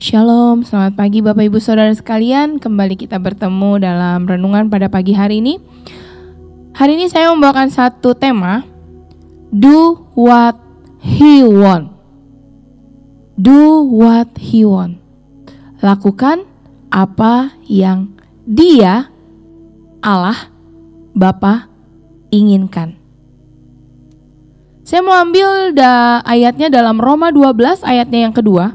Shalom, selamat pagi Bapak Ibu Saudara sekalian. Kembali kita bertemu dalam renungan pada pagi hari ini. Hari ini saya membawakan satu tema, Do what he want. Do what he want. Lakukan apa yang Dia, Allah, Bapa, inginkan. Saya mau ambil ayatnya dalam Roma 12 ayatnya yang kedua.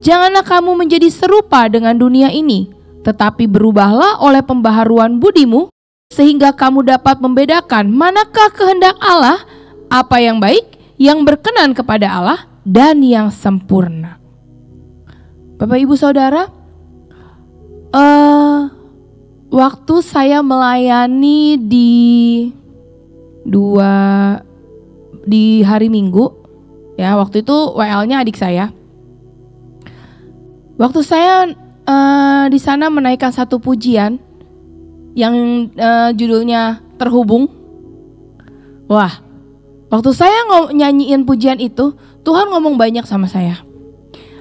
Janganlah kamu menjadi serupa dengan dunia ini, tetapi berubahlah oleh pembaharuan budimu, sehingga kamu dapat membedakan manakah kehendak Allah, apa yang baik, yang berkenan kepada Allah, dan yang sempurna. Bapak Ibu Saudara, waktu saya melayani di hari Minggu, ya waktu itu WL-nya adik saya. Waktu saya di sana menaikkan satu pujian yang judulnya Terhubung. Wah, waktu saya nyanyiin pujian itu, Tuhan ngomong banyak sama saya.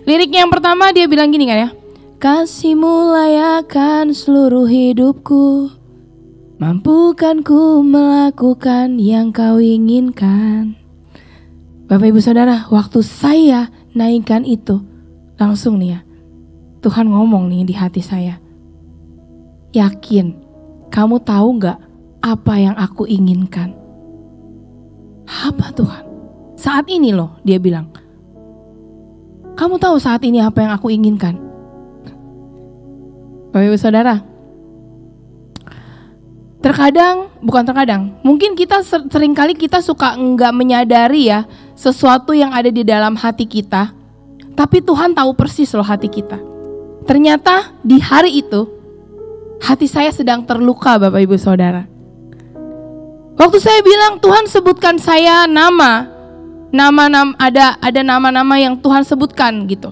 Liriknya yang pertama dia bilang gini kan ya, kasih-Mu layakan seluruh hidupku, mampukan ku melakukan yang Kau inginkan. Bapak Ibu Saudara, waktu saya naikkan itu, langsung nih ya, Tuhan ngomong nih di hati saya. Yakin, kamu tahu gak apa yang aku inginkan? Apa Tuhan? Saat ini loh, dia bilang. Kamu tahu saat ini apa yang aku inginkan? Bapak Ibu Saudara, mungkin kita seringkali kita suka enggak menyadari ya sesuatu yang ada di dalam hati kita. Tapi Tuhan tahu persis loh hati kita. Ternyata di hari itu hati saya sedang terluka Bapak Ibu Saudara. Waktu saya bilang Tuhan sebutkan saya nama ada nama-nama yang Tuhan sebutkan gitu.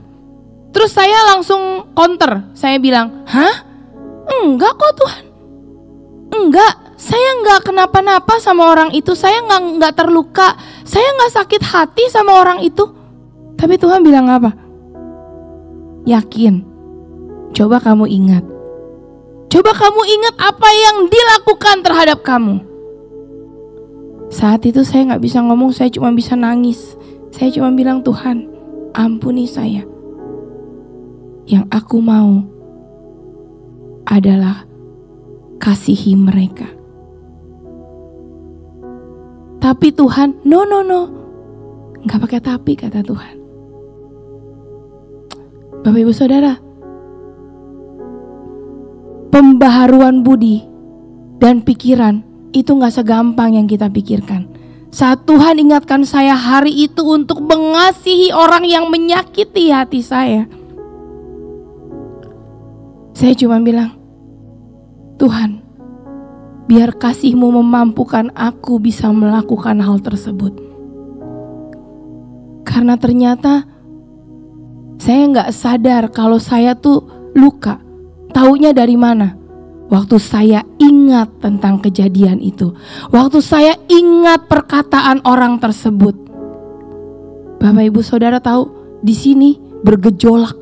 Terus saya langsung counter, saya bilang, hah? Enggak kok Tuhan. Enggak, saya enggak kenapa-napa sama orang itu. Saya enggak terluka. Saya enggak sakit hati sama orang itu. Tapi Tuhan bilang apa? Yakin. Coba kamu ingat. Coba kamu ingat apa yang dilakukan terhadap kamu. Saat itu saya gak bisa ngomong, saya cuma bisa nangis. Saya cuma bilang, Tuhan, ampuni saya. Yang aku mau adalah kasihi mereka. Tapi Tuhan, no. Gak pakai tapi kata Tuhan. Bapak Ibu Saudara, pembaharuan budi dan pikiran itu gak segampang yang kita pikirkan. Saat Tuhan ingatkan saya hari itu untuk mengasihi orang yang menyakiti hati saya cuma bilang, Tuhan, biar kasih-Mu memampukan aku bisa melakukan hal tersebut. Karena ternyata saya gak sadar kalau saya tuh luka. Taunya dari mana? Waktu saya ingat tentang kejadian itu. Waktu saya ingat perkataan orang tersebut. Bapak Ibu Saudara tahu, di sini bergejolak,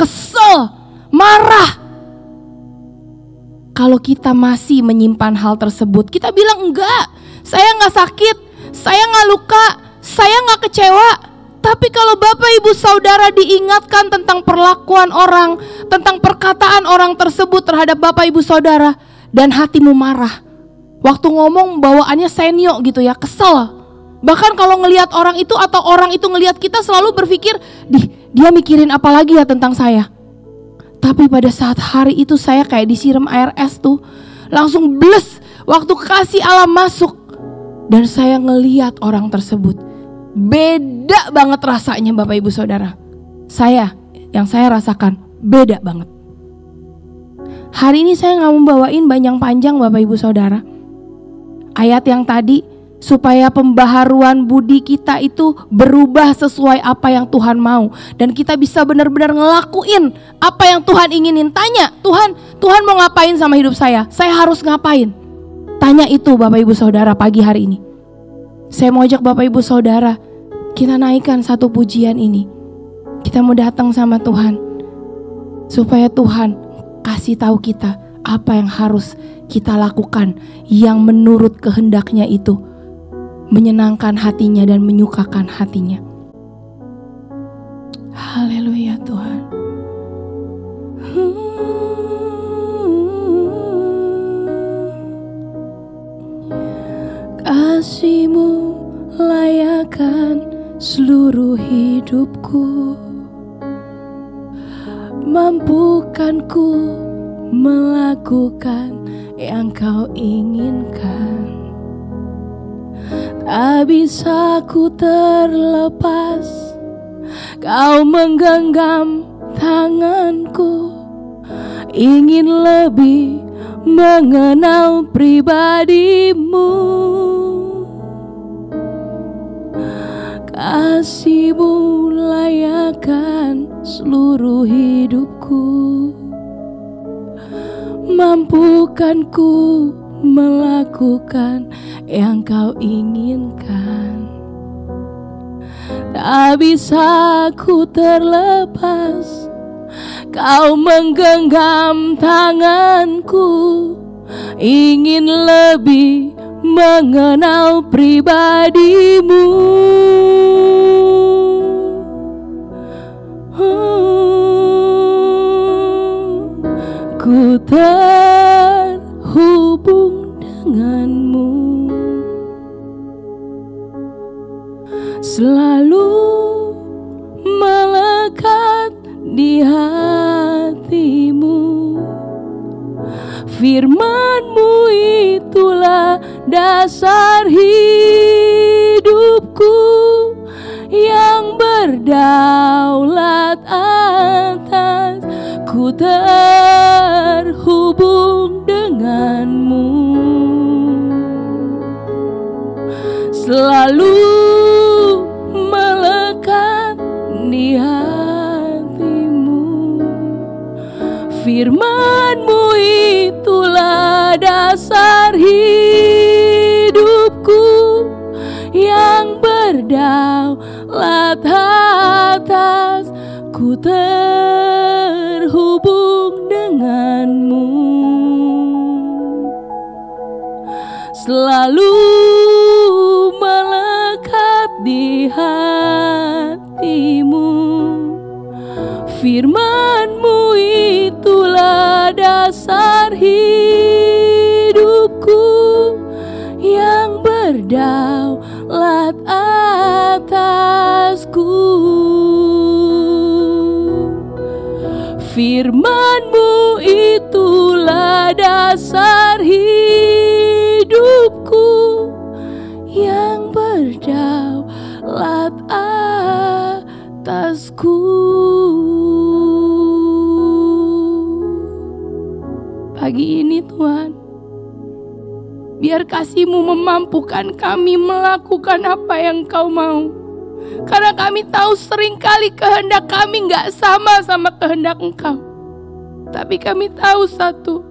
kesel, marah. Kalau kita masih menyimpan hal tersebut, kita bilang enggak, saya gak sakit, saya gak luka, saya gak kecewa. Tapi kalau Bapak Ibu Saudara diingatkan tentang perlakuan orang, tentang perkataan orang tersebut terhadap Bapak Ibu Saudara, dan hatimu marah, waktu ngomong bawaannya senyo gitu ya, kesel. Bahkan kalau ngelihat orang itu atau orang itu ngelihat kita selalu berpikir, dia mikirin apa lagi ya tentang saya. Tapi pada saat hari itu saya kayak disiram air es tuh, langsung bles waktu kasih Allah masuk. Dan saya ngelihat orang tersebut, beda banget rasanya Bapak Ibu Saudara. Yang saya rasakan beda banget. Hari ini saya gak mau bawain panjang Bapak Ibu Saudara. Ayat yang tadi, supaya pembaharuan budi kita itu berubah sesuai apa yang Tuhan mau. Dan kita bisa benar-benar ngelakuin apa yang Tuhan inginin. Tanya, Tuhan mau ngapain sama hidup saya? Saya harus ngapain? Tanya itu Bapak Ibu Saudara pagi hari ini. Saya mau ajak Bapak Ibu Saudara, kita naikkan satu pujian ini. Kita mau datang sama Tuhan supaya Tuhan kasih tahu kita apa yang harus kita lakukan yang menurut kehendaknya itu menyenangkan hatinya dan menyukakan hatinya. Haleluya Tuhan. Kasih-Mu layakkan seluruh hidupku, mampukan ku melakukan yang Kau inginkan. Tak bisa ku terlepas, Kau menggenggam tanganku, ingin lebih mengenal pribadi-Mu. Kasih-Mu layakkan seluruh hidupku, mampukan ku melakukan yang Kau inginkan. Tak bisa ku terlepas, Kau menggenggam tanganku, ingin lebih mengenal pribadi-Mu. Ku terhubung dengan-Mu, selalu melekat di hati-Mu. Firman-Mu itulah dasar hidupku yang berdaulat atas. Ku terhubung dengan-Mu, selalu melekat di hati-Mu. Firman-Mu itulah dasar hidupku yang berdaulat atas. Ku terhubung dengan-Mu, selalu melekat di hati-Mu. Firman-Mu itulah dasar hidupku yang berdaulat atasku. Firman-Mu itulah dasar hidupku yang berdaulat atasku. Pagi ini Tuhan, biar kasih-Mu memampukan kami melakukan apa yang Kau mau. Karena kami tahu seringkali kehendak kami gak sama kehendak Engkau. Tapi kami tahu satu,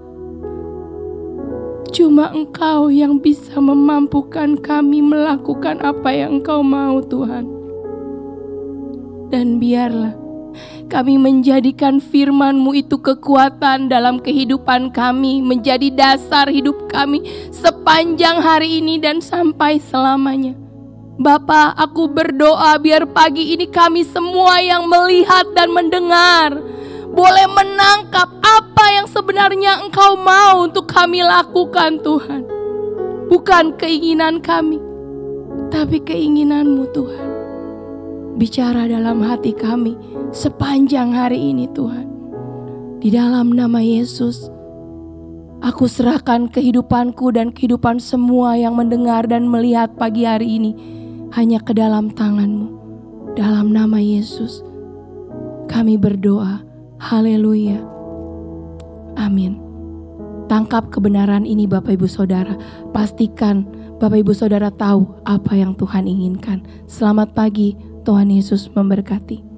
cuma Engkau yang bisa memampukan kami melakukan apa yang Engkau mau Tuhan. Dan biarlah kami menjadikan firman-Mu itu kekuatan dalam kehidupan kami, menjadi dasar hidup kami sepanjang hari ini dan sampai selamanya. Bapa, aku berdoa biar pagi ini kami semua yang melihat dan mendengar boleh menangkap apa yang sebenarnya Engkau mau untuk kami lakukan Tuhan. Bukan keinginan kami, tapi keinginan-Mu Tuhan. Bicara dalam hati kami sepanjang hari ini Tuhan. Di dalam nama Yesus, aku serahkan kehidupanku dan kehidupan semua yang mendengar dan melihat pagi hari ini hanya ke dalam tangan-Mu. Dalam nama Yesus kami berdoa. Haleluya. Amin. Tangkap kebenaran ini Bapak Ibu Saudara. Pastikan Bapak Ibu Saudara tahu apa yang Tuhan inginkan. Selamat pagi, Tuhan Yesus memberkati.